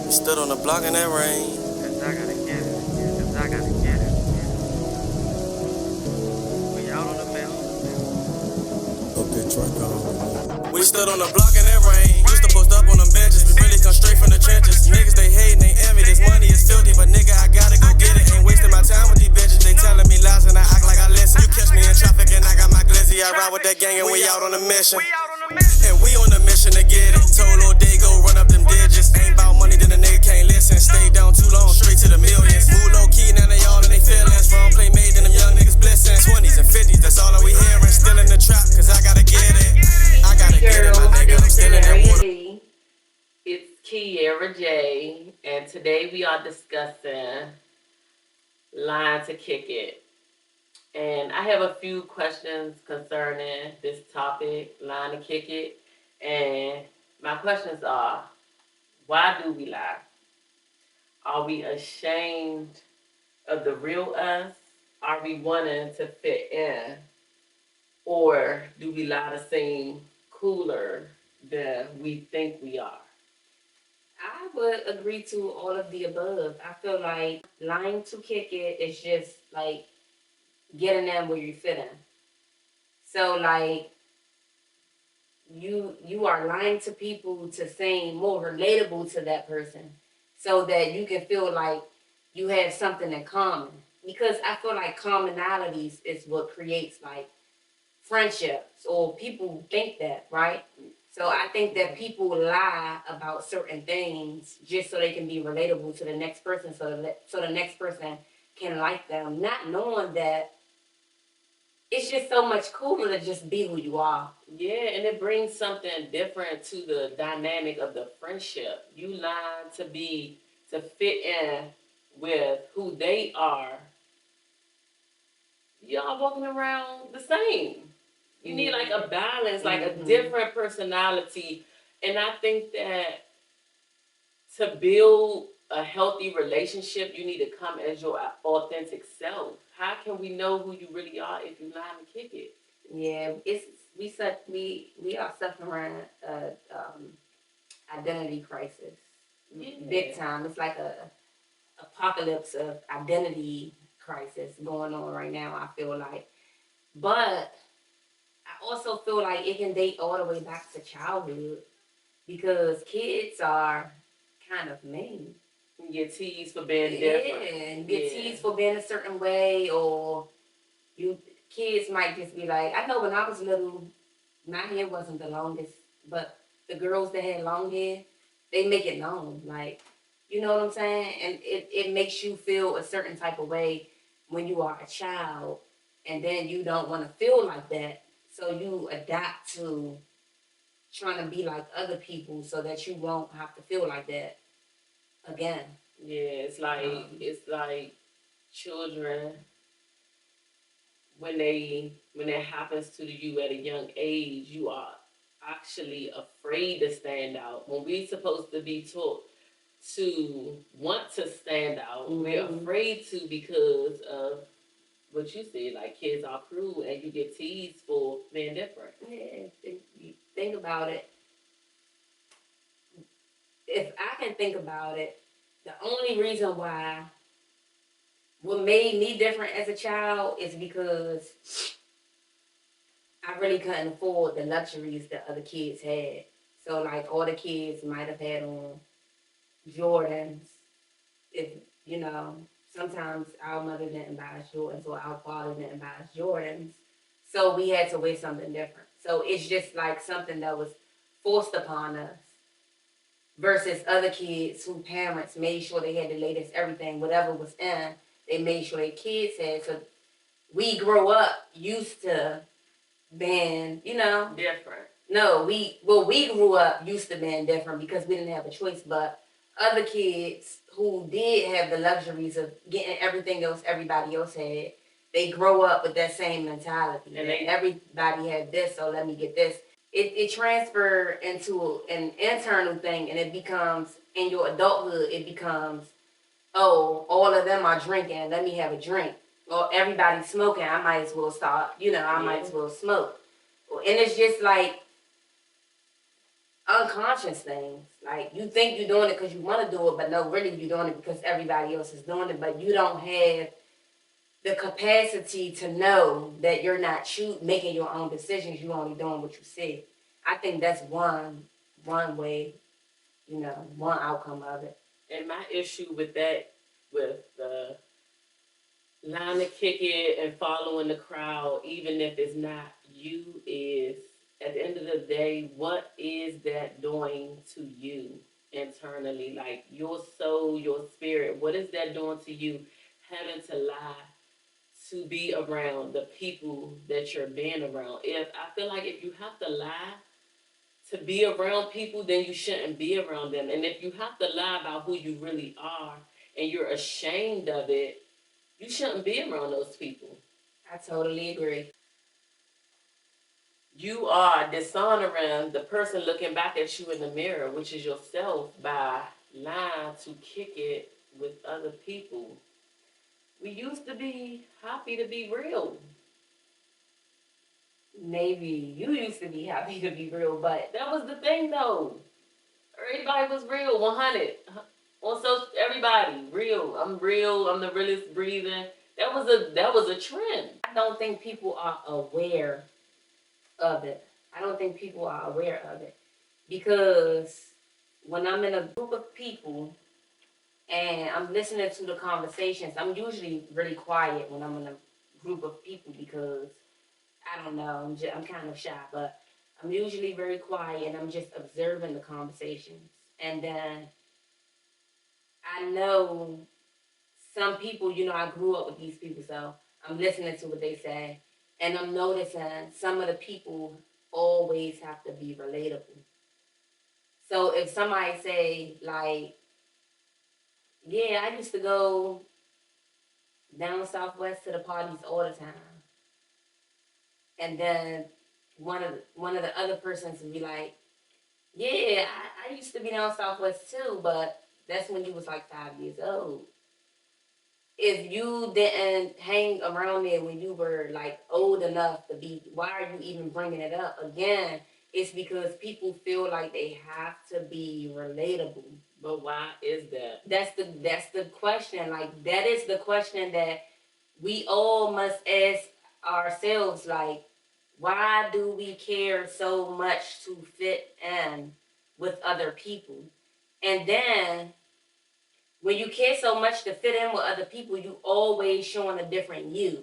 Stood on the block in that rain. Cause I gotta get it. Cause I gotta get it. We out on the mission. Okay, track on. We stood on the block in that rain. Used to post up on them benches. We really come straight from the trenches. Niggas they hate and they envy. This money is filthy, but nigga I gotta go get it. Ain't wasting my time with these bitches. They telling me lies and I act like I listen. You catch me in traffic and I got my glizzy. I ride with that gang and we out on a mission. And we on a mission to get it. Told all day go run up them digits. Ain't about money, then the nigga can't listen. Stay down too long, straight to the millions. Move low key, now they all in they feelings. Wrong play made, then them young niggas blissing. 20s and 50s, that's all that we hearing. Still in the trap, cause I gotta get it. I gotta get it, my nigga. I'm still in that water. It's Kiara J, and today we are discussing line to kick it. And I have a few questions concerning this topic, line to kick it. And my questions are, why do we lie? Are we ashamed of the real us? Are we wanting to fit in? Or do we lie to seem cooler than we think we are? I would agree to all of the above. I feel like lying to kick it is just like getting in where you fit in. So like you are lying to people to seem more relatable to that person so that you can feel like you have something in common. Because I feel like commonalities is what creates like friendships, or people think that, right? So I think that people lie about certain things just so they can be relatable to the next person, so the next person can like them, not knowing that it's just so much cooler to just be who you are. Yeah, and it brings something different to the dynamic of the friendship. You lie to fit in with who they are. Y'all walking around the same. You need like a balance, like a different personality. And I think that to build a healthy relationship, you need to come as your authentic self. How can we know who you really are if you lie to kick it? Yeah, we are suffering identity crisis, big time. It's like a apocalypse of identity crisis going on right now. I feel like, but I also feel like it can date all the way back to childhood because kids are kind of mean. You get teased for being different. Yeah, you get teased for being a certain way, or kids might just be like, I know when I was little, my hair wasn't the longest, but the girls that had long hair, they make it known. Like, you know what I'm saying? And it makes you feel a certain type of way when you are a child, and then you don't want to feel like that. So you adapt to trying to be like other people so that you won't have to feel like that again. Yeah, it's like children when it happens to you at a young age, you are actually afraid to stand out. When we're supposed to be taught to want to stand out, we're afraid to because of what you said, like kids are cruel and you get teased for being different. Yeah, if you think about it, if I can think about it, the only reason why what made me different as a child is because I really couldn't afford the luxuries that other kids had. So like all the kids might have had on Jordans. If you know, sometimes our mother didn't buy us Jordans or our father didn't buy us Jordans. So we had to wear something different. So it's just like something that was forced upon us versus other kids whose parents made sure they had the latest everything, whatever was in, they made sure their kids had. So we grow up used to being, different. No, we grew up used to being different because we didn't have a choice. But other kids who did have the luxuries of getting everything else everybody else had, they grow up with that same mentality. And everybody had this, so let me get this. It transfers into an internal thing, and it becomes, in your adulthood, it becomes, oh, all of them are drinking, let me have a drink. Or everybody's smoking, I might as well start, I might as well smoke. And it's just like, unconscious things. Like, you think you're doing it because you want to do it, but no, really you're doing it because everybody else is doing it, but you don't have the capacity to know that you're not making your own decisions. You're only doing what you see. I think that's one way, one outcome of it. And my issue with that, with the line to kick it and following the crowd, even if it's not you, is at the end of the day, what is that doing to you internally? Like your soul, your spirit, what is that doing to you? Having to lie to be around the people that you're being around. If I feel like if you have to lie to be around people, then you shouldn't be around them. And if you have to lie about who you really are and you're ashamed of it, you shouldn't be around those people. I totally agree. You are dishonoring the person looking back at you in the mirror, which is yourself, by lying to kick it with other people. We used to be happy to be real. Maybe you used to be happy to be real, but that was the thing though. Everybody was real, 100. On social, everybody real. I'm real. I'm the realest breathing. That was a trend. I don't think people are aware of it. I don't think people are aware of it because when I'm in a group of people and I'm listening to the conversations, I'm usually really quiet when I'm in a group of people because I don't know, I'm kind of shy, but I'm usually very quiet and I'm just observing the conversations. And then I know some people, I grew up with these people, so I'm listening to what they say. And I'm noticing some of the people always have to be relatable. So if somebody say, like, yeah, I used to go down southwest to the parties all the time. And then one of the other persons would be like, yeah, I used to be down southwest too, but that's when you was like 5 years old. If you didn't hang around there when you were like old enough to be, why are you even bringing it up? Again, it's because people feel like they have to be relatable. But why is that? That's the question. Like, that is the question that we all must ask ourselves. Like, why do we care so much to fit in with other people? And then when you care so much to fit in with other people, you always showing a different you.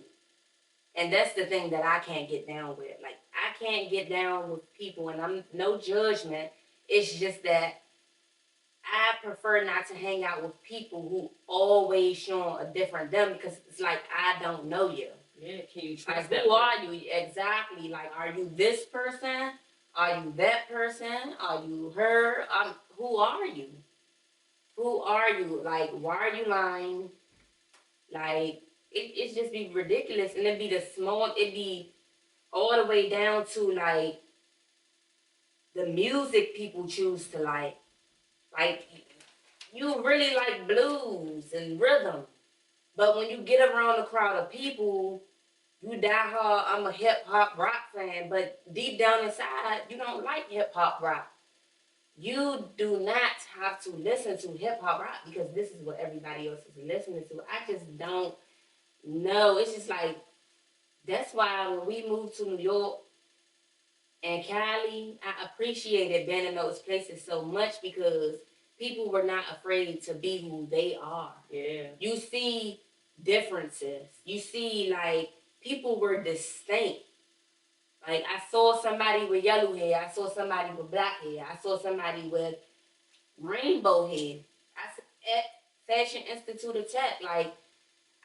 And that's the thing that I can't get down with. Like, I can't get down with people, and I'm no judgment. It's just that I prefer not to hang out with people who always showing a different them, because it's like, I don't know you. Yeah, can you trust like, that? Who are you? Exactly. Like, are you this person? Are you that person? Are you her? Who are you? Who are you? Like, why are you lying? Like, it just be ridiculous. And it'd be all the way down to, like, the music people choose to like. Like, you really like blues and rhythm. But when you get around a crowd of people, you die hard, I'm a hip hop rock fan, but deep down inside, you don't like hip hop rock. You do not have to listen to hip hop rock because this is what everybody else is listening to. I just don't know. It's just like, that's why when we moved to New York and Cali, I appreciated being in those places so much because people were not afraid to be who they are. Yeah. You see differences. You see, like, people were distinct. Like, I saw somebody with yellow hair. I saw somebody with black hair. I saw somebody with rainbow hair. At Fashion Institute of Tech, like,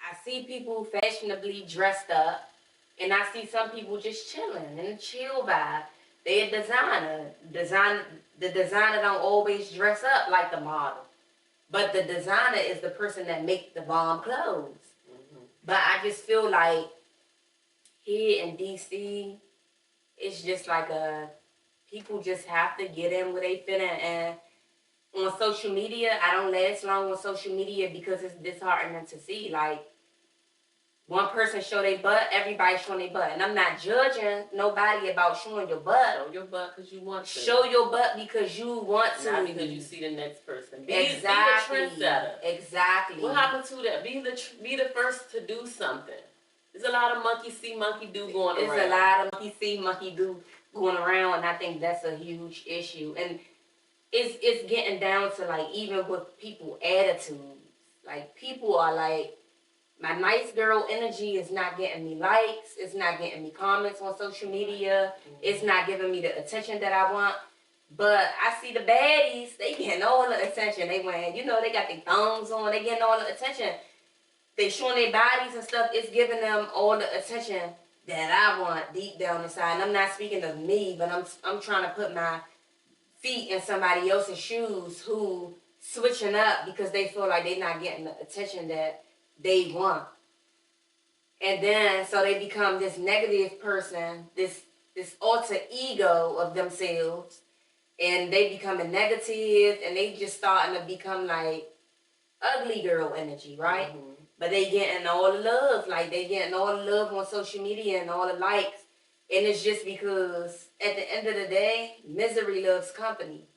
I see people fashionably dressed up, and I see some people just chilling and chill vibe. They're a designer. The designer don't always dress up like the model, but the designer is the person that make the bomb clothes. Mm-hmm. But I just feel like here in DC, it's just like people just have to get in where they fit in. And on social media, I don't last long on social media because it's disheartening to see. Like, one person show their butt, everybody showing their butt. And I'm not judging nobody about showing your butt. Show your butt because you want to. Show your butt because you want to. Not because you see the next person. Exactly. Be the trendsetter. Exactly. What happened to that? Be the first to do something. There's a lot of monkey see, monkey do going around. There's a lot of monkey see, monkey do going around, and I think that's a huge issue. And it's getting down to like even with people attitudes. Like people are like, my nice girl energy is not getting me likes. It's not getting me comments on social media. It's not giving me the attention that I want. But I see the baddies, they getting all the attention. They wearing, you know, they got their thongs on. They getting all the attention. They showing their bodies and stuff. It's giving them all the attention that I want deep down inside. And I'm not speaking of me, but I'm trying to put my feet in somebody else's shoes who switching up because they feel like they're not getting the attention that they want. And then so they become this negative person, this alter ego of themselves, and they becoming negative, and they just starting to become like ugly girl energy, right? Mm-hmm. But they getting all the love, like they getting all the love on social media and all the likes. And it's just because at the end of the day, misery loves company.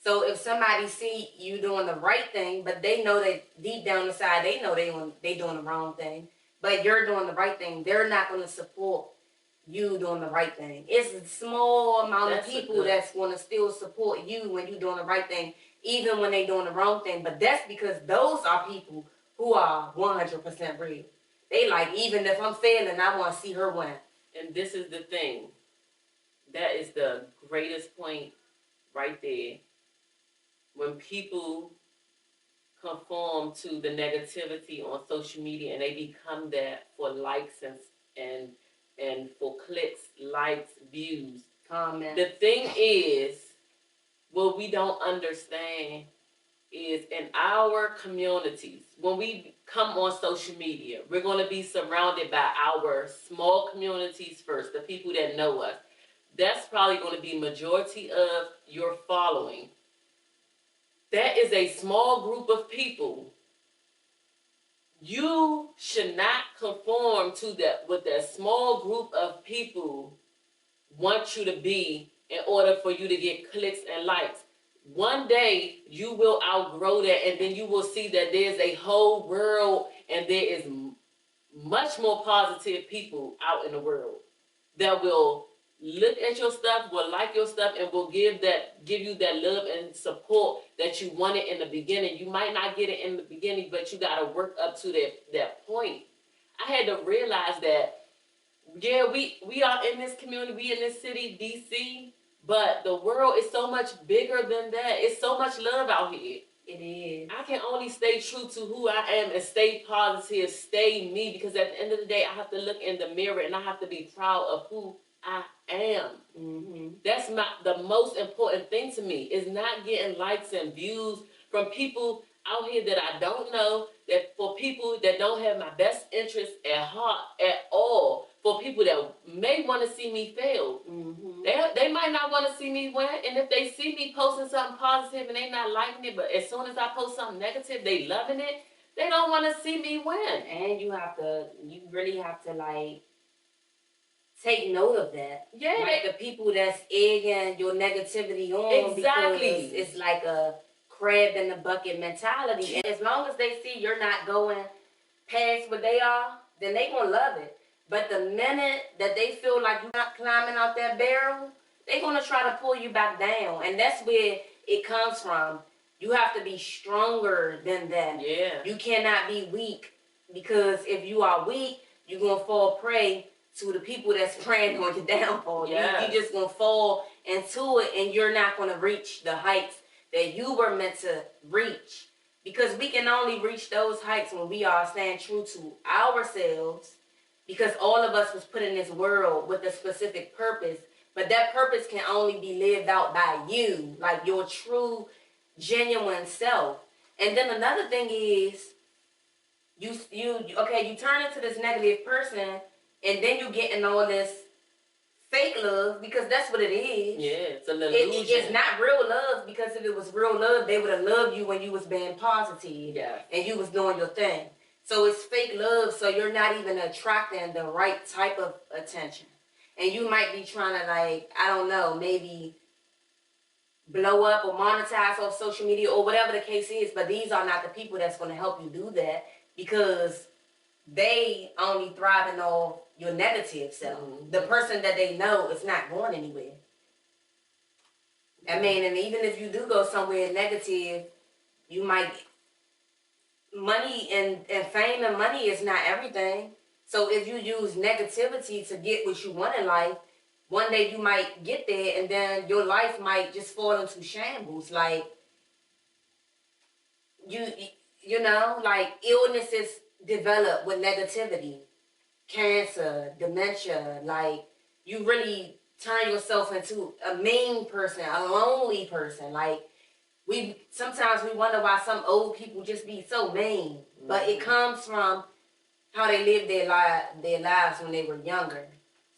So if somebody see you doing the right thing, but they know that deep down inside, they know they doing the wrong thing, but you're doing the right thing, they're not going to support you doing the right thing. It's a small amount of people that's going to still support you when you're doing the right thing, even when they're doing the wrong thing. But that's because those are people who are 100% real. They like, even if I'm failing, I want to see her win. And this is the thing. That is the greatest point right there. When people conform to the negativity on social media and they become that for likes and for clicks, likes, views. Comment. The thing is, what we don't understand is in our communities, when we come on social media, we're going to be surrounded by our small communities first, the people that know us. That's probably going to be majority of your following. That is a small group of people. You should not conform to that what that small group of people want you to be in order for you to get clicks and likes. One day you will outgrow that, and then you will see that there's a whole world and there is much more positive people out in the world that will look at your stuff, will like your stuff, and will give you that love and support that you wanted in the beginning. You might not get it in the beginning, but you got to work up to that point. I had to realize that, yeah, we are in this community, we in this city, DC, but the world is so much bigger than that. It's so much love out here. It is. I can only stay true to who I am and stay positive, stay me, because at the end of the day, I have to look in the mirror and I have to be proud of who I am. Mm-hmm. That's the most important thing to me, is not getting likes and views from people out here that I don't know, that for people that don't have my best interest at heart at all, for people that may want to see me fail. Mm-hmm. They might not want to see me win, and if they see me posting something positive and they not liking it, but as soon as I post something negative, they loving it, they don't want to see me win. And you really have to like take note of that. Yeah. Like the people that's egging your negativity on. Exactly. Because it's like a crab in the bucket mentality. And as long as they see you're not going past what they are, then they gonna love it. But the minute that they feel like you're not climbing out that barrel, they're gonna try to pull you back down. And that's where it comes from. You have to be stronger than that. Yeah. You cannot be weak, because if you are weak, you're gonna fall prey to the people that's preying on your downfall. Yes. You just gonna fall into it, and you're not gonna reach the heights that you were meant to reach. Because we can only reach those heights when we are staying true to ourselves, because all of us was put in this world with a specific purpose, but that purpose can only be lived out by you, like your true, genuine self. And then another thing is, you turn into this negative person, and then you getting all this fake love, because that's what it is. Yeah, it's an illusion. It's not real love, because if it was real love, they would have loved you when you was being positive. Yeah. And you was doing your thing. So it's fake love, so you're not even attracting the right type of attention. And you might be trying to, like, I don't know, maybe blow up or monetize off social media or whatever the case is, but these are not the people that's going to help you do that, because they only thriving off your negative self. Mm-hmm. The person that they know is not going anywhere. I mean, and even if you do go somewhere negative, you might, money and fame and money is not everything. So if you use negativity to get what you want in life, one day you might get there and then your life might just fall into shambles. Like, you know, like illnesses develop with negativity, cancer, dementia. Like, you really turn yourself into a mean person, a lonely person. Like, sometimes we wonder why some old people just be so mean, but it comes from how they lived their lives when they were younger.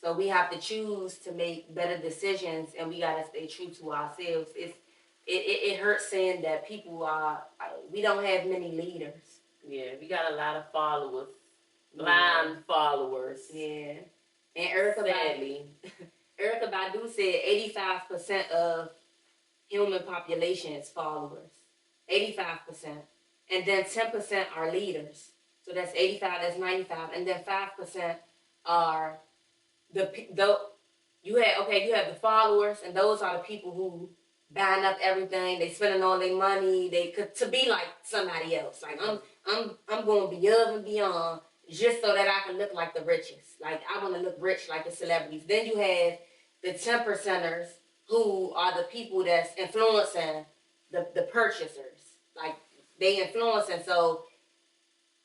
So we have to choose to make better decisions, and we gotta stay true to ourselves. It hurts saying that we don't have many leaders. Yeah, we got a lot of followers, blind followers. Yeah, and Erica Badu said 85% of human population is followers. 85%. And then 10% are leaders. So that's 85, that's 95. And then 5% are you have the followers, and those are the people who buying up everything. They spending all their money. They could to be like somebody else. Like, I'm going above and beyond just so that I can look like the richest. Like, I want to look rich like the celebrities. Then you have the 10%ers who are the people that's influencing the purchasers. Like, they influencing, so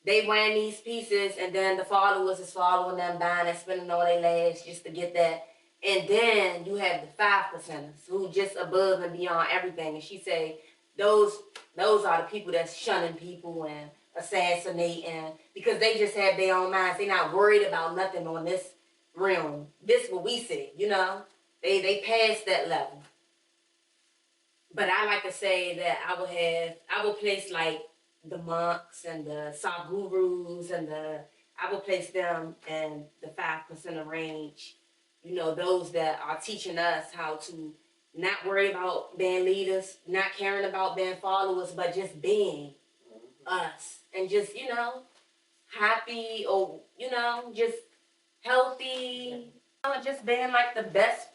they wearing these pieces, and then the followers is following them, buying and spending all their lives just to get that. And then you have the 5%ers who just above and beyond everything. And she say those are the people that's shunning people and assassinating, because they just have their own minds. They're not worried about nothing on this realm. This what we see, you know. They passed that level. But I like to say that I will place like the monks and the sadhgurus and I will place them in the 5% range. You know, those that are teaching us how to not worry about being leaders, not caring about being followers, but just being us, and just, you know, happy, or, you know, just healthy, just being like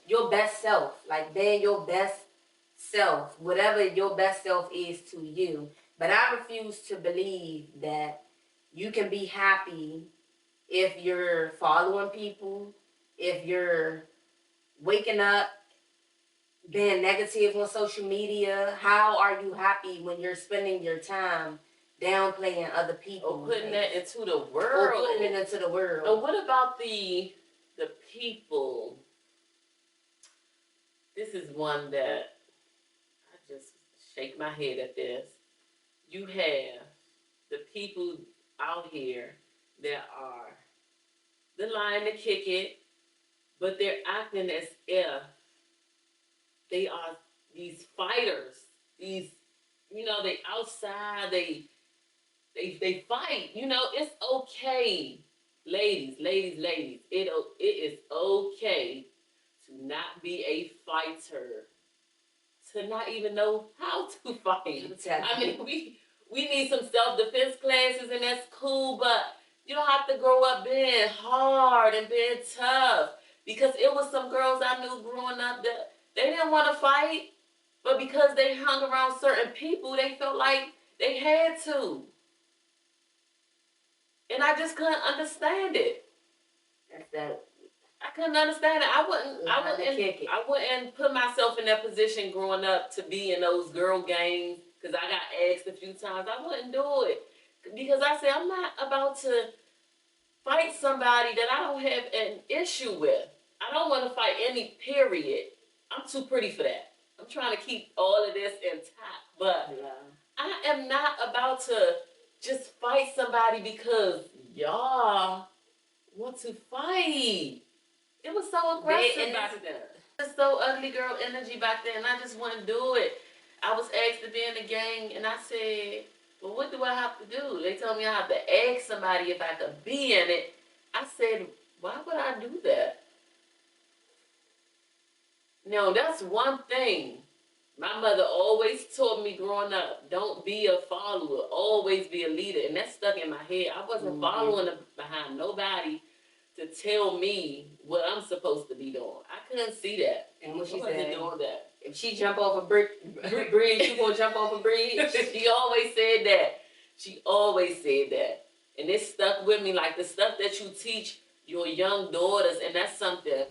your best self, like being your best self, whatever your best self is to you. But I refuse to believe that you can be happy if you're following people, if you're waking up being negative on social media. How are you happy when you're spending your time downplaying other people? Or putting that into the world. Or putting it into the world. Or what about the people? This is one that I just shake my head at this. You have the people out here that are the line to kick it, but they're acting as if they are these fighters. These, you know, they outside, they fight. You know, it's okay, ladies. It is okay to not be a fighter, to not even know how to fight. I mean, we need some self-defense classes, and that's cool, but you don't have to grow up being hard and being tough. Because it was some girls I knew growing up that they didn't want to fight, but because they hung around certain people, they felt like they had to. And I just couldn't understand it. I couldn't understand it. I wouldn't put myself in that position growing up to be in those girl gangs, because I got asked a few times. I wouldn't do it. Because I said, I'm not about to fight somebody that I don't have an issue with. I don't want to fight any, period. I'm too pretty for that. I'm trying to keep all of this intact. But I am not about to just fight somebody because y'all want to fight. It was so aggressive back then. It was so ugly girl energy back then. I just wouldn't do it. I was asked to be in the gang, and I said, But what do I have to do? They tell me I have to ask somebody if I could be in it. I said, why would I do that? No, that's one thing. My mother always taught me growing up, don't be a follower, always be a leader. And that stuck in my head. I wasn't following behind nobody to tell me what I'm supposed to be doing. I couldn't see that. And what she I wasn't said, doing that. if she jump off a bridge, you gonna jump off a bridge? She always said that. She always said that. And it stuck with me, like the stuff that you teach your young daughters, and that's something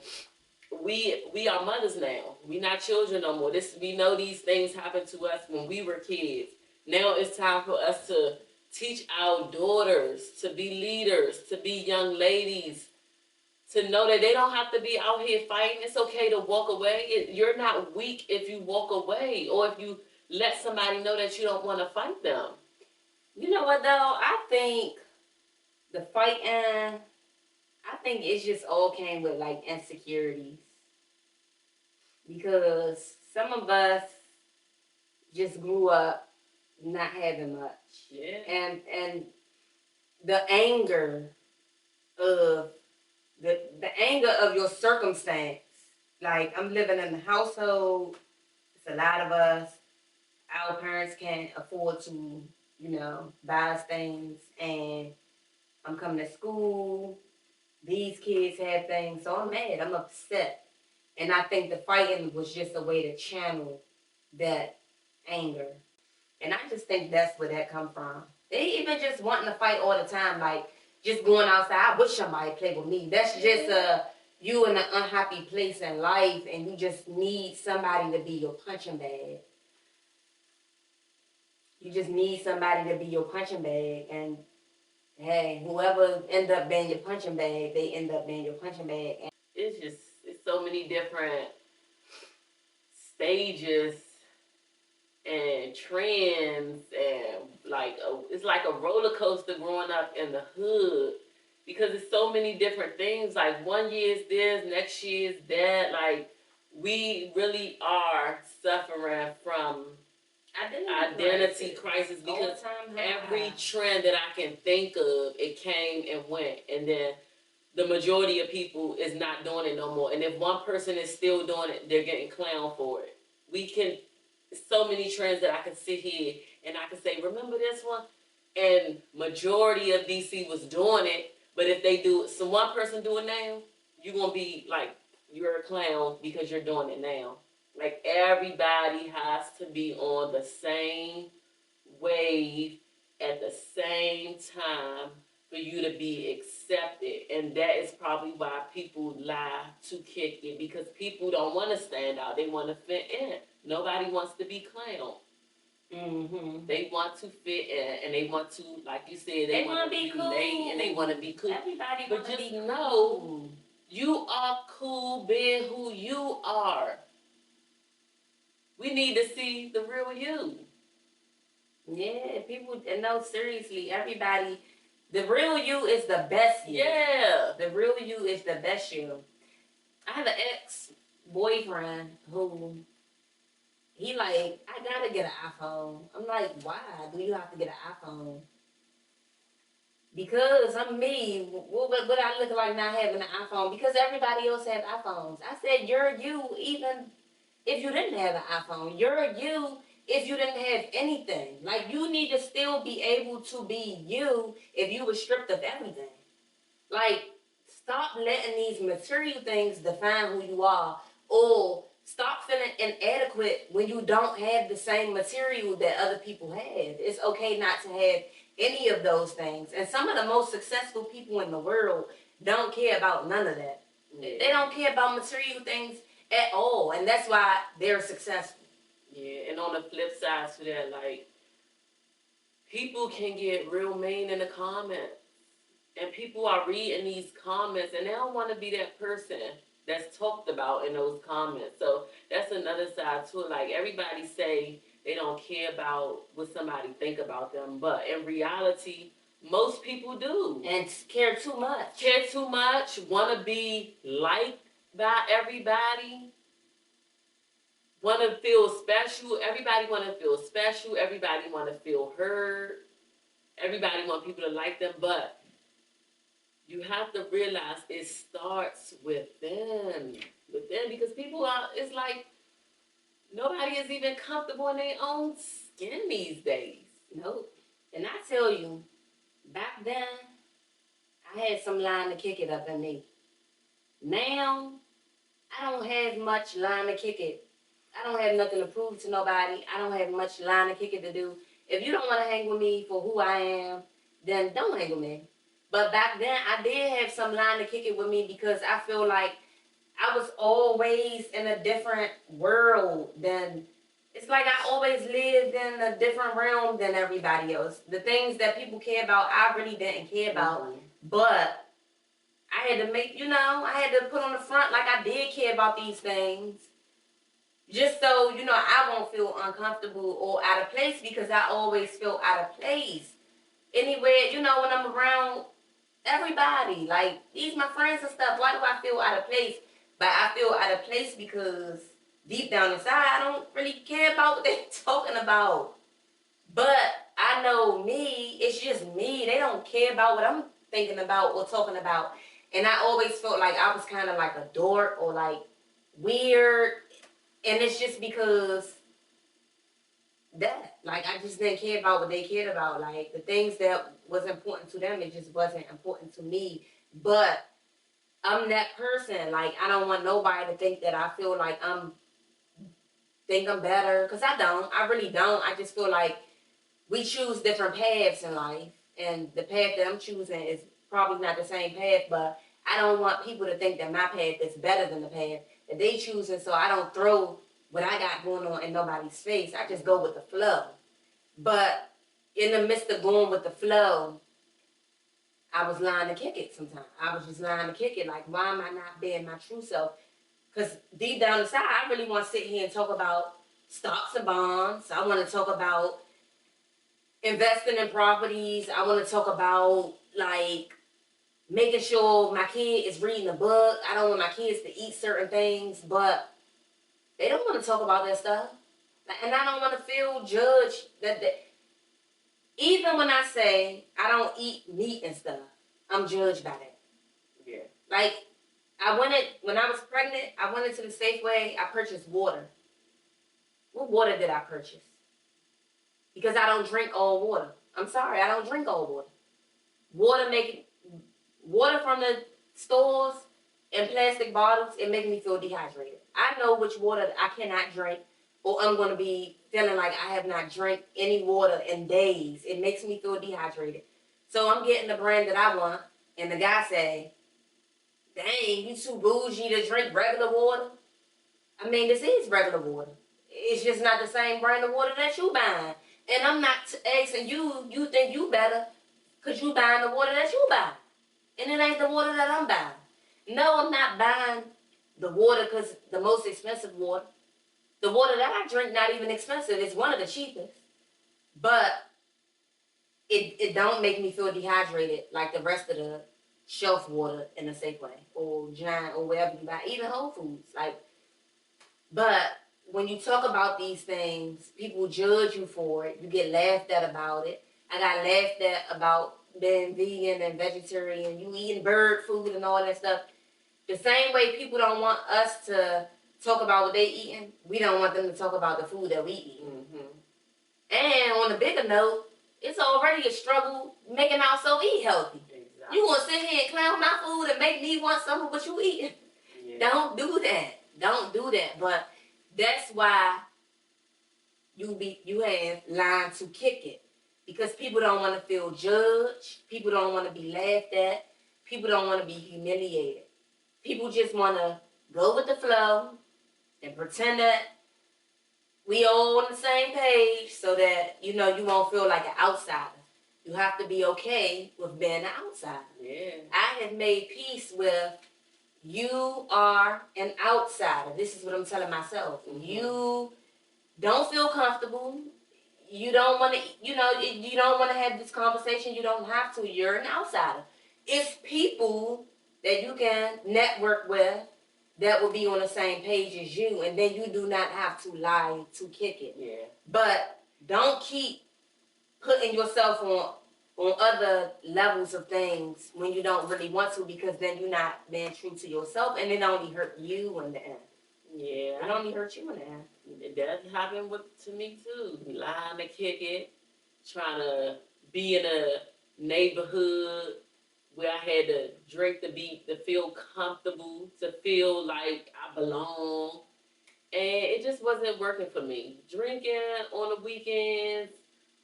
we are mothers now. We not children no more. We know these things happened to us when we were kids. Now it's time for us to teach our daughters to be leaders, to be young ladies, to know that they don't have to be out here fighting. It's okay to walk away. You're not weak if you walk away or if you let somebody know that you don't want to fight them. You know what though? I think the fighting, I think it just all came with like insecurities. Because some of us just grew up not having much. Yeah. And the anger of the anger of your circumstance. Like I'm living in a household, it's a lot of us. Our parents can't afford to, buy us things, and I'm coming to school. These kids have things, so I'm mad. I'm upset, and I think the fighting was just a way to channel that anger, and I just think that's where that come from. They even just wanting to fight all the time, like just going outside. I wish somebody played with me. That's just you in an unhappy place in life, and you just need somebody to be your punching bag. You just need somebody to be your punching bag, and hey, whoever end up being your punching bag, they end up being your punching bag. It's so many different stages and trends, and it's like a roller coaster growing up in the hood, because it's so many different things. Like one year is this, next year is that. Like we really are suffering from identity crisis, because every trend that I can think of, it came and went, and then the majority of people is not doing it no more. And if one person is still doing it, they're getting clowned for it. So many trends that I can sit here and I can say, remember this one? And majority of DC was doing it, but if they do it, so one person do it now, you're gonna be like, you're a clown because you're doing it now. Like everybody has to be on the same wave at the same time for you to be accepted. And that is probably why people lie to kick it, because people don't want to stand out. They want to fit in. Nobody wants to be clowned. Mm-hmm. They want to fit in, and they want to, like you said, they want to be cool. late, and they want to be cool. Everybody but just just know you are cool being who you are. We need to see the real you. Yeah, people, and no, seriously, everybody, the real you is the best you. Yeah. The real you is the best you. I have an ex-boyfriend who, he like, I gotta get an iPhone. I'm like, why do you have to get an iPhone? Because I'm me. What I look like not having an iPhone? Because everybody else have iPhones. I said, you're you even if you didn't have an iPhone. You're you if you didn't have anything. Like, you need to still be able to be you if you were stripped of everything. Like, stop letting these material things define who you are, or stop feeling inadequate when you don't have the same material that other people have. It's okay not to have any of those things. And some of the most successful people in the world don't care about none of that. Yeah. They don't care about material things at all, and that's why they're successful. Yeah, and on the flip side to that, like, people can get real mean in the comments. And people are reading these comments, and they don't want to be that person that's talked about in those comments. So that's another side to it. Like, everybody say they don't care about what somebody think about them, but in reality, most people do. And care too much. Care too much, want to be liked by everybody. want to feel special. Everybody want to feel special. Everybody want to feel heard. Everybody want people to like them, but you have to realize it starts within, because people are. It's like nobody is even comfortable in their own skin these days. Nope. And I tell you, back then, I had some line to kick it up in me. Now, I don't have much line to kick it. I don't have nothing to prove to nobody. I don't have much line to kick it to do. If you don't want to hang with me for who I am, then don't hang with me. But back then, I did have some line to kick it with me because I feel like I was always in a different world than. It's like I always lived in a different realm than everybody else. The things that people care about, I really didn't care about. Mhm. But I had to I had to put on the front like I did care about these things. Just so, I won't feel uncomfortable or out of place because I always feel out of place. Anywhere, when I'm around everybody, like these my friends and stuff, why do I feel out of place? But I feel out of place because deep down inside, I don't really care about what they're talking about. But I know me, it's just me. They don't care about what I'm thinking about or talking about. And I always felt like I was kind of like a dork or like weird. And it's just because that, like, I just didn't care about what they cared about. Like, the things that was important to them, it just wasn't important to me. But I'm that person. Like, I don't want nobody to think that I feel like think I'm better. Because I don't. I really don't. I just feel like we choose different paths in life. And the path that I'm choosing is probably not the same path. But I don't want people to think that my path is better than the path that they choosing. So I don't throw what I got going on in nobody's face. I just go with the flow. But in the midst of going with the flow, I was lying to kick it sometimes. I was just lying to kick it. Like, why am I not being my true self? Because deep down inside, I really want to sit here and talk about stocks and bonds. I want to talk about investing in properties. I want to talk about, like, making sure my kid is reading a book. I don't want my kids to eat certain things, but they don't want to talk about that stuff. And I don't want to feel judged even when I say I don't eat meat and stuff, I'm judged by that. Yeah. Like, when I was pregnant, I went into the Safeway, I purchased water. What water did I purchase? Because I don't drink all water. I'm sorry, I don't drink all water. Water from the stores in plastic bottles, it makes me feel dehydrated. I know which water I cannot drink, or I'm going to be feeling like I have not drank any water in days. It makes me feel dehydrated. So I'm getting the brand that I want, and the guy say, dang, you too bougie to drink regular water? I mean, this is regular water. It's just not the same brand of water that you buying. And I'm not asking you think you better because you buying the water that you buy. And it ain't the water that I'm buying. No, I'm not buying the water because the most expensive water. The water that I drink not even expensive. It's one of the cheapest. But it don't make me feel dehydrated like the rest of the shelf water in a Safeway or Giant or wherever you buy, even Whole Foods. But when you talk about these things, people judge you for it. You get laughed at about it. I got laughed at about being vegan and vegetarian. You eating bird food and all that stuff. The same way people don't want us to talk about what they eating, we don't want them to talk about the food that we eat. Mm-hmm. And on a bigger note, it's already a struggle making ourselves eat healthy. Exactly. You want to sit here and clown my food and make me want some of what you eat? Yeah. Don't do that. Don't do that. But that's why you have line to kick it. Because people don't want to feel judged. People don't want to be laughed at. People don't want to be humiliated. People just want to go with the flow and pretend that we all on the same page so that, you won't feel like an outsider. You have to be okay with being an outsider. Yeah. I have made peace with you are an outsider. This is what I'm telling myself. Mm-hmm. You don't feel comfortable. You don't want to, you don't want to have this conversation. You don't have to. You're an outsider. It's people that you can network with that will be on the same page as you, and then you do not have to lie to kick it. Yeah. But don't keep putting yourself on other levels of things when you don't really want to, because then you're not being true to yourself, and it only hurt you in the end. Yeah. It only hurt you in the end. It does happen to me too. Lying to kick it, trying to be in a neighborhood where I had to drink to feel comfortable, to feel like I belong. And it just wasn't working for me. Drinking on the weekends,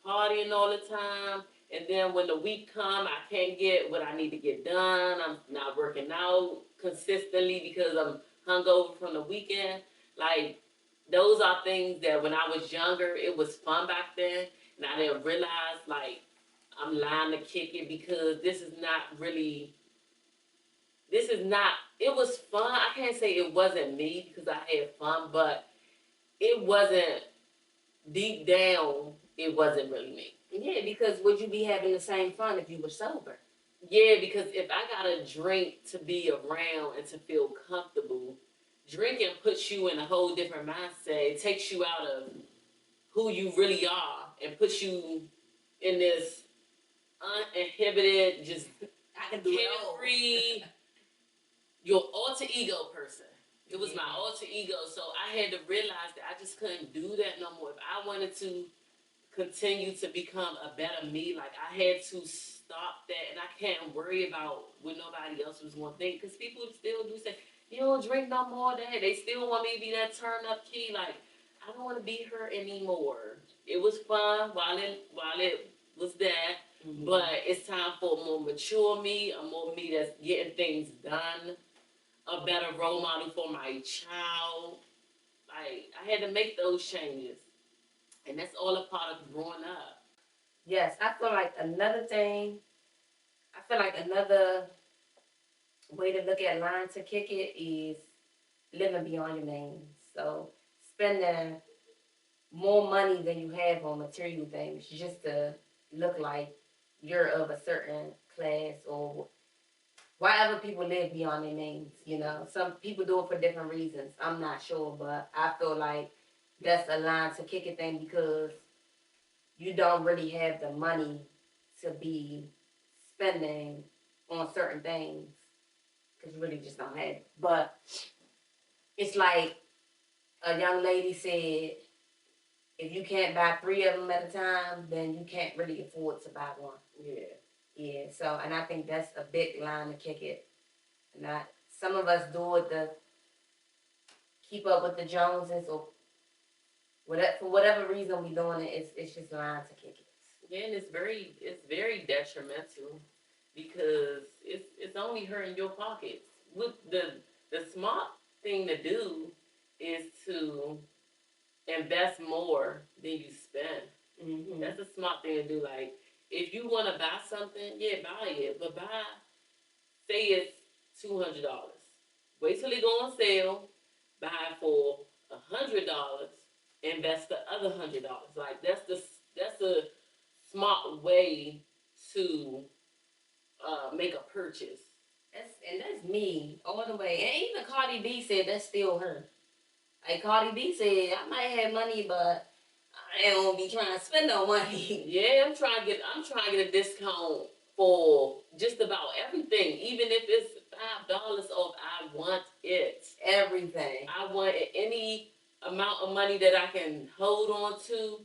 partying all the time, and then when the week come, I can't get what I need to get done. I'm not working out consistently because I'm hungover from the weekend. Like, those are things that when I was younger, it was fun back then, and I didn't realize, like, I'm lying to kick it because this is not, it was fun. I can't say it wasn't me because I had fun, but it wasn't, deep down, it wasn't really me. Yeah, because would you be having the same fun if you were sober? Yeah, because if I gotta drink to be around and to feel comfortable, drinking puts you in a whole different mindset. It takes you out of who you really are and puts you in this uninhibited, just I can do it all. carefree, your alter ego person. It was my alter ego, so I had to realize that I just couldn't do that no more. If I wanted to continue to become a better me, like, I had to stop that, and I can't worry about what nobody else was going to think, because people still do say, you don't drink no more, that they still want me to be that turn up key. Like, I don't want to be her anymore. It was fun while it was that, but it's time for a more mature me, a more me that's getting things done, a better role model for my child. Like, I had to make those changes, and that's all a part of growing up. Yes, I feel like another way to look at lying to kick it is living beyond your means. So spending more money than you have on material things just to look like you're of a certain class, or whatever people live beyond their means. Some people do it for different reasons. I'm not sure, but I feel like that's a line to kick it thing, because you don't really have the money to be spending on certain things, because you really just don't have it. But it's like a young lady said, if you can't buy 3 of them at a time, then you can't really afford to buy one. Yeah. Yeah, so, and I think that's a big line to kick it. Not some of us do it to keep up with the Joneses, or whatever, for whatever reason we doing it. It's just line to kick it. Yeah, and it's very detrimental because it's only hurting your pockets. With the smart thing to do is to invest more than you spend. Mm-hmm. That's a smart thing to do. Like, if you want to buy something, yeah, buy it, but say it's $200. Wait till it go on sale, buy it for $100, invest the other $100. Like, that's a smart way to make a purchase. That's me all the way. And even Cardi B said that's still her. Like Cardi B said, I might have money, but I ain't gonna be trying to spend no money. Yeah, I'm trying to get a discount for just about everything, even if it's $5 off. I want it. Everything. I want any amount of money that I can hold on to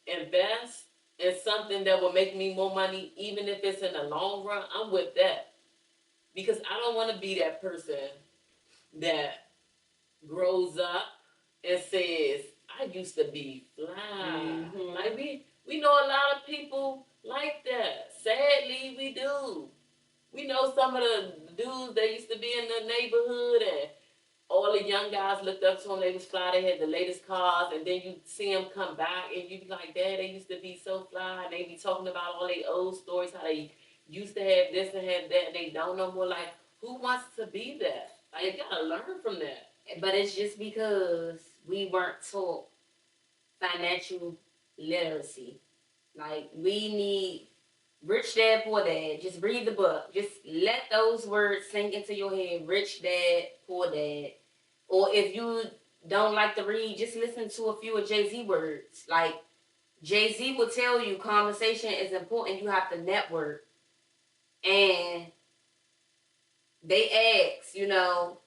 invest in something that will make me more money, even if it's in the long run. I'm with that, because I don't want to be that person that grows up and says, I used to be fly. Mm-hmm. Like, we know a lot of people like that. Sadly, we do. We know some of the dudes that used to be in the neighborhood, and all the young guys looked up to them. They was fly. They had the latest cars, and then you see them come back, and you be like, Dad, they used to be so fly. And they be talking about all their old stories, how they used to have this and have that, and they don't no more. Like, who wants to be that? Like, you gotta learn from that. But it's just because we weren't taught financial literacy. Like, we need Rich Dad, Poor Dad. Just read the book. Just let those words sink into your head. Rich Dad, Poor Dad. Or if you don't like to read, just listen to a few of Jay-Z words. Like, Jay-Z will tell you conversation is important. You have to network. And they ask,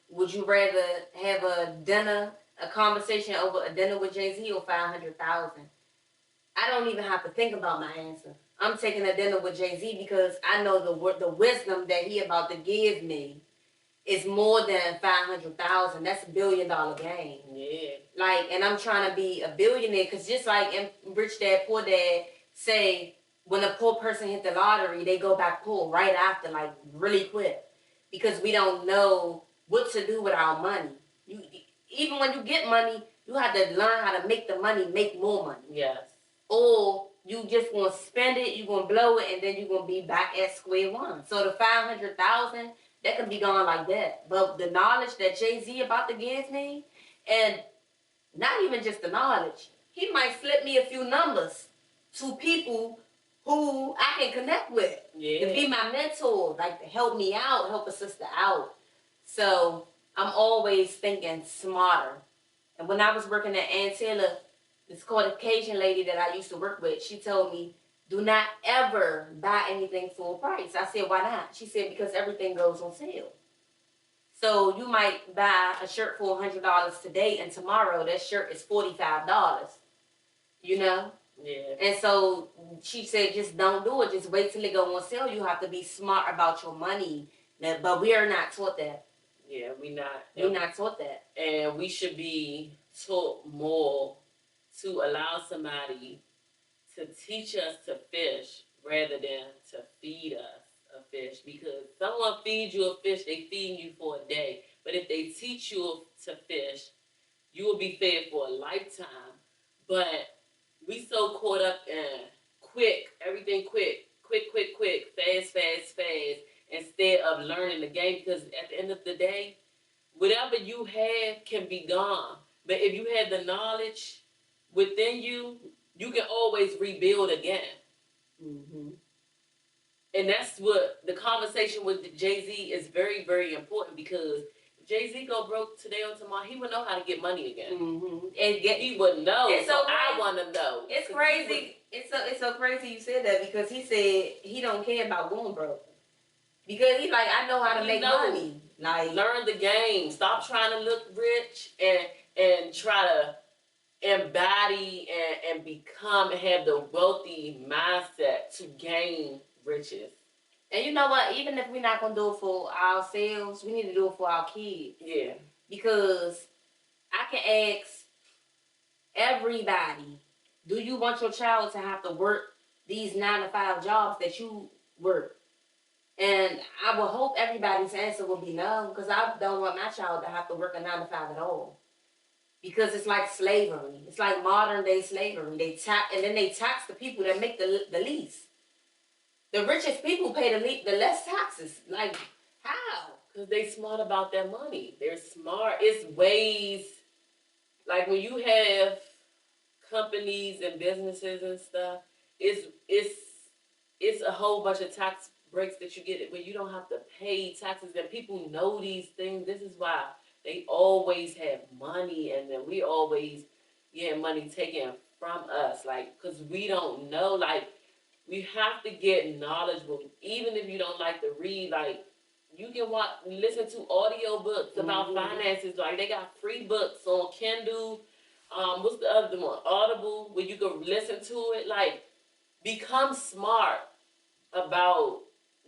would you rather have a conversation over a dinner with Jay-Z or 500,000? I don't even have to think about my answer. I'm taking a dinner with Jay-Z because I know the wisdom that he about to give me is more than 500,000. That's $1 billion game. Yeah. Like, and I'm trying to be a billionaire because just like in Rich Dad Poor Dad say, when a poor person hit the lottery, they go back poor right after, like really quick, because we don't know what to do with our money. Even when you get money, you have to learn how to make the money make more money. Yes. Or you just gonna spend it, you gonna blow it, and then you gonna be back at square one. So the 500,000 that can be gone like that. But the knowledge that Jay-Z about to give me, and not even just the knowledge, he might slip me a few numbers to people who I can connect with. Yeah. To be my mentor, like to help me out, help a sister out. So I'm always thinking smarter. And when I was working at Ann Taylor, this Caucasian lady that I used to work with, she told me, do not ever buy anything full price. I said, why not? She said, because everything goes on sale. So you might buy a shirt for $100 today, and tomorrow that shirt is $45. Yeah. And so she said, just don't do it. Just wait till it go on sale. You have to be smart about your money. But we are not taught that. Yeah, we're not. We're not taught that. And we should be taught more to allow somebody to teach us to fish rather than to feed us a fish. Because someone feeds you a fish, they feed you for a day. But if they teach you to fish, you will be fed for a lifetime. But we so caught up in everything quick, fast, instead of learning the game. Because at the end of the day, whatever you have can be gone. But if you have the knowledge within you, you can always rebuild again. Mm-hmm. And that's what the conversation with Jay-Z is very, very important, because if Jay-Z go broke today or tomorrow, he would know how to get money again. Mm-hmm. He would know. It's so I want to know. It's crazy. It's so crazy you said that, because he said he don't care about going broke. Because he's like, I know how to make money. Like, learn the game. Stop trying to look rich and try to embody and become and have the wealthy mindset to gain riches. And you know what? Even if we're not gonna do it for ourselves, we need to do it for our kids. Yeah. Because I can ask everybody, do you want your child to have to work these 9-to-5 jobs that you work? And I would hope everybody's answer will be no, because I don't want my child to have to work a 9-to-5 at all. Because it's like slavery. It's like modern day slavery. They tax the people that make the least. The richest people pay the less taxes. Like, how? Because they smart about their money. They're smart. It's ways, like when you have companies and businesses and stuff, it's a whole bunch of tax breaks that you get where you don't have to pay taxes, and people know these things. This is why they always have money, and then we always get money taken from us, like, because we don't know. Like, we have to get knowledgeable, even if you don't like to read. Like, you can listen to audio books about finances. Like, they got free books on Kindle. What's the other one? Audible, where you can listen to it. Like, become smart about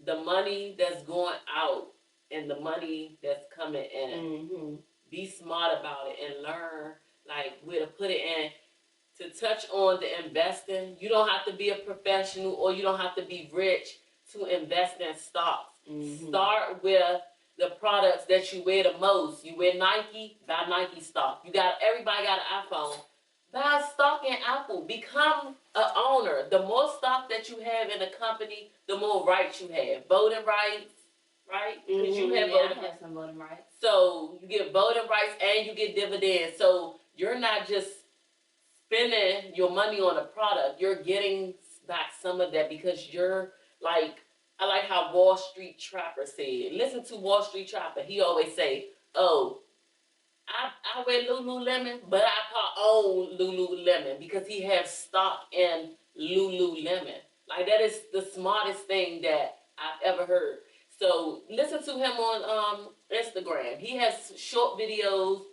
the money that's going out and the money that's coming in. Mm-hmm. Be smart about it and learn, like, where to put it in. To touch on the investing, you don't have to be a professional or you don't have to be rich to invest in stocks. Mm-hmm. Start with the products that you wear the most. You wear Nike, buy Nike stock. Everybody got an iPhone. Buy stock in Apple. Become an owner. The more stock that you have in a company, the more rights you have. Voting rights, right? Because you have voting rights. Some voting rights. So you get voting rights and you get dividends. So you're not just spending your money on a product. You're getting back some of that because you're Like, I like how Wall Street Trapper said. Listen to Wall Street Trapper. He always say, "Oh, I wear Lululemon, but I own Lululemon because he has stock in Lululemon." Like, that is the smartest thing that I've ever heard. So listen to him on Instagram. He has short videos.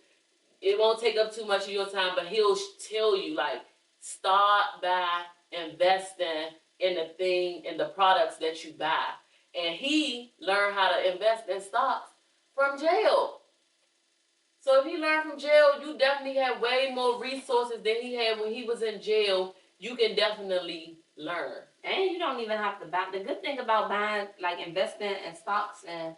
It won't take up too much of your time, but he'll tell you, like, start by investing in the products that you buy. And he learned how to invest in stocks from jail. So if he learned from jail, you definitely have way more resources than he had when he was in jail. You can definitely learn. And you don't even have to buy. The good thing about buying, like investing in stocks and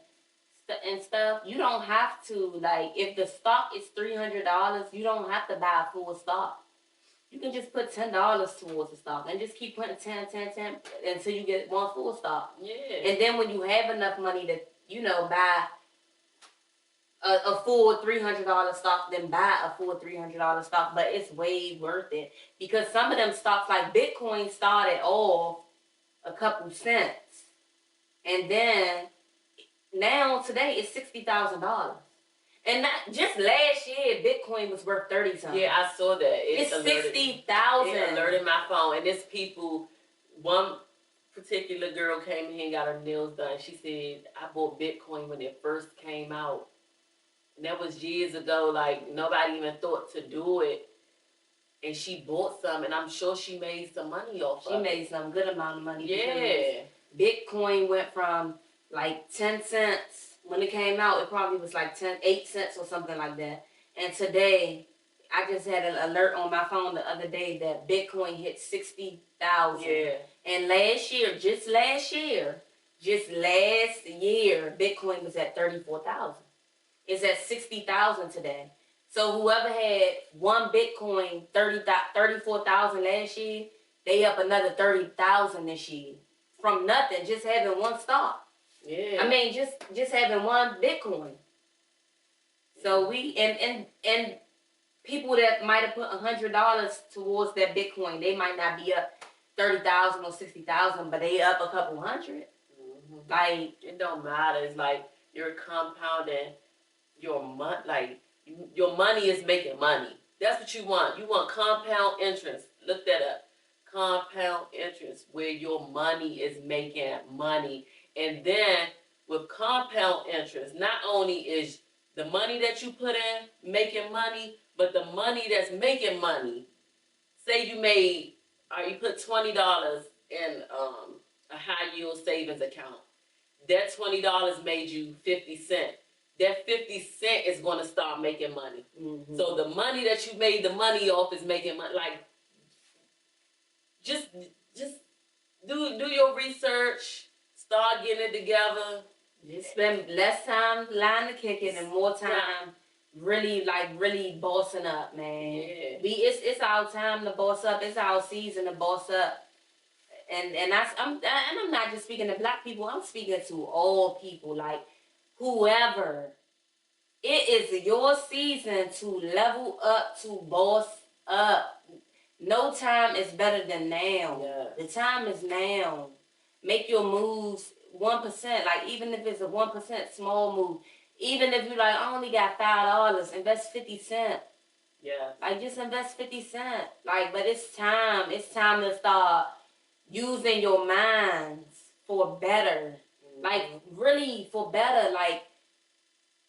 stuff, you don't have to, like, if the stock is $300, you don't have to buy a full stock. You can just put $10 towards the stock and just keep putting 10, 10, 10 until you get one full stock. Yeah. And then when you have enough money to, buy a full $300 stock, then buy a full $300 stock. But it's way worth it because some of them stocks, like Bitcoin, started off a couple cents, and then now today it's $60,000. And not just last year, Bitcoin was worth 30 something. Yeah, I saw that. It's 60,000. It alerted my phone, and it's people. One particular girl came in here and got her nails done. She said, "I bought Bitcoin when it first came out, and that was years ago. Like, nobody even thought to do it, and she bought some, and I'm sure she made some money off of it. She made some good amount of money. Yeah. Bitcoin went from like 10 cents. When it came out, it probably was like 8 cents or something like that. And today, I just had an alert on my phone the other day that Bitcoin hit 60,000. Yeah. And just last year, Bitcoin was at 34,000. It's at 60,000 today. So whoever had one Bitcoin, 34,000 last year, they up another 30,000 this year from nothing, just having one stock. Yeah. I mean, just having one Bitcoin. So we and people that might have put $100 towards that Bitcoin, they might not be up 30,000 or 60,000, but they up a couple hundred. Mm-hmm. Like, it don't matter. It's like you're compounding your money. Like, your money is making money. That's what you want. You want compound interest. Look that up. Compound interest, where your money is making money. And then with compound interest, not only is the money that you put in making money, but the money that's making money. Say you put $20 in a high yield savings account. That $20 made you 50 cents. That 50 cents is going to start making money. mm-hmm. So the money that you made the money off is making money. Like, just do your research. Start getting it together. Just spend less time lying to kick it and more time really bossing up, man. Yeah. It's our time to boss up. It's our season to boss up. And I'm not just speaking to black people. I'm speaking to all people, like whoever. It is your season to level up, to boss up. No time is better than now. Yeah. The time is now. Make your moves 1%. Like, even if it's a 1% small move. Even if you like, I only got $5, invest 50 cents. Yeah. Like, just invest 50 cents. Like, but it's time. It's time to start using your minds for better. Mm-hmm. Like, really for better. Like,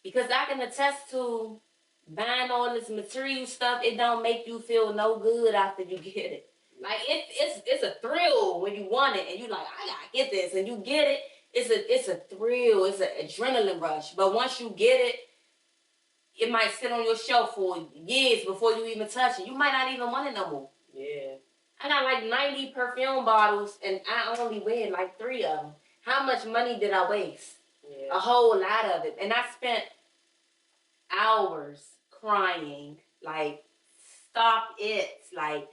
because I can attest to buying all this material stuff, it don't make you feel no good after you get it. Like, it's a thrill when you want it and you like, I gotta get this, and you get it. It's a thrill. It's an adrenaline rush. But once you get it, it might sit on your shelf for years before you even touch it. You might not even want it no more. Yeah. I got like 90 perfume bottles and I only wear like 3 of them. How much money did I waste? Yeah. A whole lot of it. And I spent hours crying, like, stop it, like,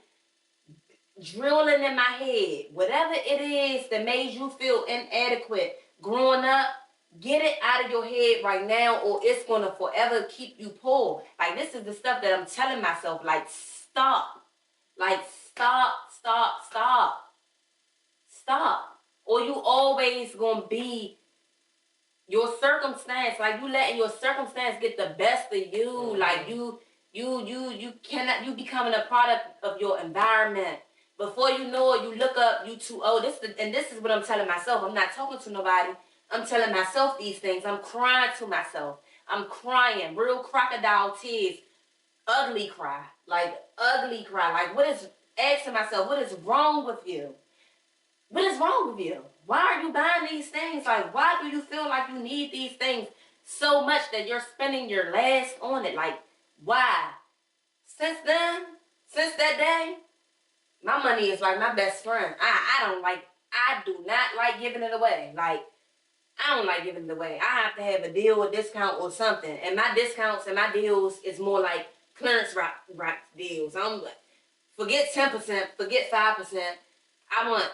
drilling in my head, whatever it is that made you feel inadequate growing up, get it out of your head right now, or it's gonna forever keep you poor. Like, this is the stuff that I'm telling myself, like, stop, or or you always gonna be your circumstance. Like you letting your circumstance get the best of you. Mm-hmm. Like you cannot. You becoming a product of your environment. Before you know it, you look up. You too old. This is what I'm telling myself. I'm not talking to nobody. I'm telling myself these things. I'm crying to myself. I'm crying, real crocodile tears, ugly cry, like ugly cry. Like what is asking myself? What is wrong with you? What is wrong with you? Why are you buying these things? Like, why do you feel like you need these things so much that you're spending your last on it? Like, why? Since then, since that day, my money is like my best friend. I do not like giving it away. Like, I don't like giving it away. I have to have a deal or discount or something. And my discounts and my deals is more like clearance rack deals. I'm like, forget 10%, forget 5%. I want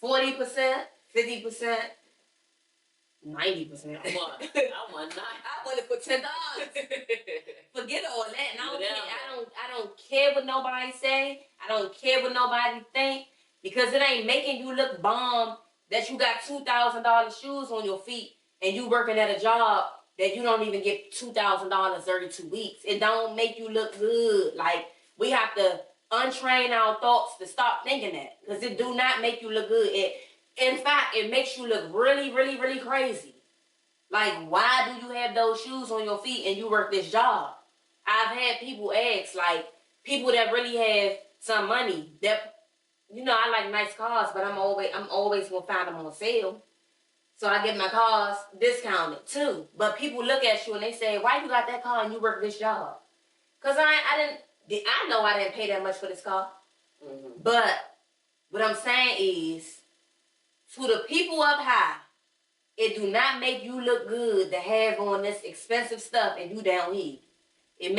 40%, 50%, 90%. I want 9. I want it for $10. Forget all that. And I don't care what nobody say. I don't care what nobody think, because it ain't making you look bomb that you got $2,000 shoes on your feet and you working at a job that you don't even get $2,000 32 weeks. It don't make you look good. Like, we have to untrain our thoughts to stop thinking that, because it do not make you look good. In fact, it makes you look really, really, really crazy. Like, why do you have those shoes on your feet and you work this job? I've had people ask, like, people that really have some money, that, you know, I like nice cars, but I'm always gonna find them on sale. So I get my cars discounted too. But people look at you and they say, why you got that car and you work this job? Because I know I didn't pay that much for this car. Mm-hmm. But what I'm saying is, to the people up high, it do not make you look good to have on this expensive stuff and you down here. It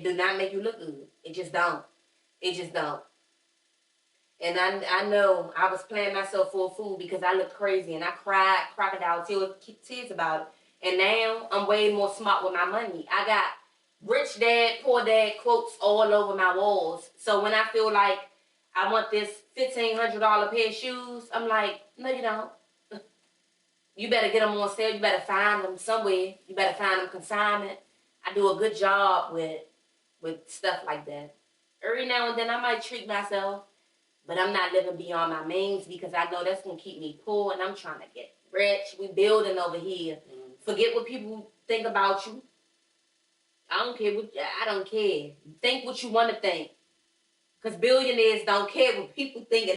do not make you look good. It just don't. It just don't. And I know I was playing myself for a fool because I looked crazy and I cried crocodile tears about it. And now I'm way more smart with my money. I got rich dad, poor dad quotes all over my walls. So when I feel like I want this $1,500 pair of shoes, I'm like, no, you don't. You better get them on sale. You better find them somewhere. You better find them consignment. I do a good job with stuff like that. Every now and then I might treat myself, but I'm not living beyond my means because I know that's going to keep me poor and I'm trying to get rich. We building over here. Forget what people think about you. I don't care. Think what you want to think. Because billionaires don't care what people think.